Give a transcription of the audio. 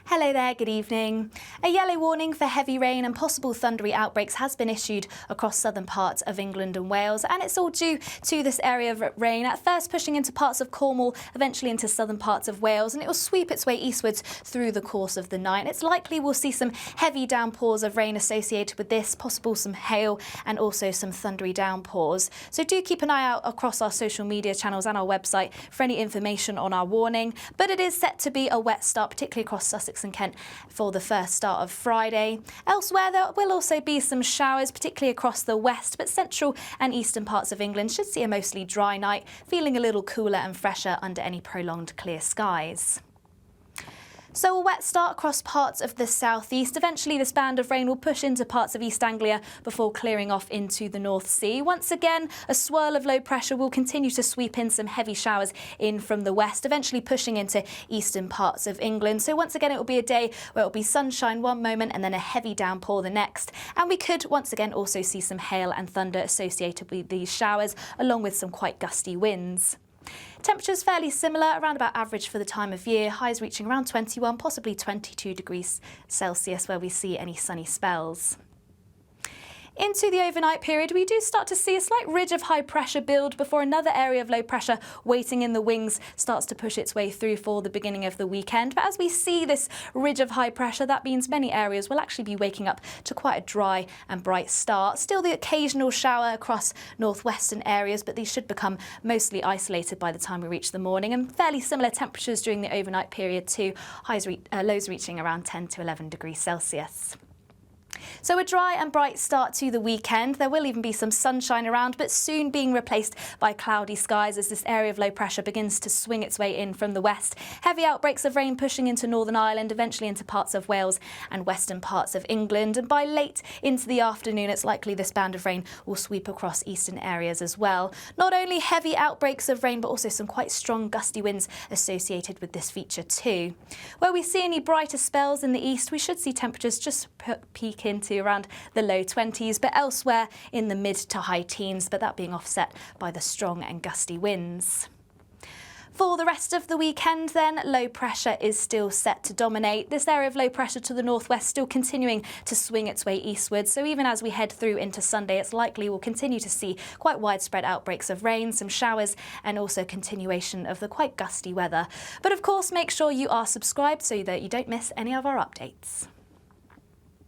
Hello there, good evening. A yellow warning for heavy rain and possible thundery outbreaks has been issued across southern parts of England and Wales, and it's all due to this area of rain, at first pushing into parts of Cornwall, eventually into southern parts of Wales, and it will sweep its way eastwards through the course of the night. It's likely we'll see some heavy downpours of rain associated with this, possible some hail and also some thundery downpours. So do keep an eye out across our social media channels and our website for any information on our warning. But it is set to be a wet start, particularly across Sussex and Kent for the first start of Friday. Elsewhere there will also be some showers, particularly across the west, but central and eastern parts of England should see a mostly dry night, feeling a little cooler and fresher under any prolonged clear skies. So a wet start across parts of the southeast. Eventually this band of rain will push into parts of East Anglia before clearing off into the North Sea. Once again, a swirl of low pressure will continue to sweep in some heavy showers in from the west, eventually pushing into eastern parts of England. So once again, it will be a day where it will be sunshine one moment and then a heavy downpour the next. And we could once again also see some hail and thunder associated with these showers, along with some quite gusty winds. Temperatures fairly similar, around about average for the time of year, highs reaching around 21, possibly 22 degrees Celsius where we see any sunny spells. Into the overnight period, we do start to see a slight ridge of high pressure build before another area of low pressure waiting in the wings starts to push its way through for the beginning of the weekend. But as we see this ridge of high pressure, that means many areas will actually be waking up to quite a dry and bright start. Still the occasional shower across northwestern areas, but these should become mostly isolated by the time we reach the morning, and fairly similar temperatures during the overnight period too, lows reaching around 10 to 11 degrees Celsius. So a dry and bright start to the weekend. There will even be some sunshine around, but soon being replaced by cloudy skies as this area of low pressure begins to swing its way in from the west. Heavy outbreaks of rain pushing into Northern Ireland, eventually into parts of Wales and western parts of England. And by late into the afternoon, it's likely this band of rain will sweep across eastern areas as well. Not only heavy outbreaks of rain, but also some quite strong gusty winds associated with this feature too. Where we see any brighter spells in the east, we should see temperatures just peak into around the low 20s, but elsewhere in the mid to high teens, but that being offset by the strong and gusty winds. For the rest of the weekend then, low pressure is still set to dominate. This area of low pressure to the northwest still continuing to swing its way eastwards. So even as we head through into Sunday, it's likely we'll continue to see quite widespread outbreaks of rain, some showers, and also continuation of the quite gusty weather. But of course, make sure you are subscribed so that you don't miss any of our updates.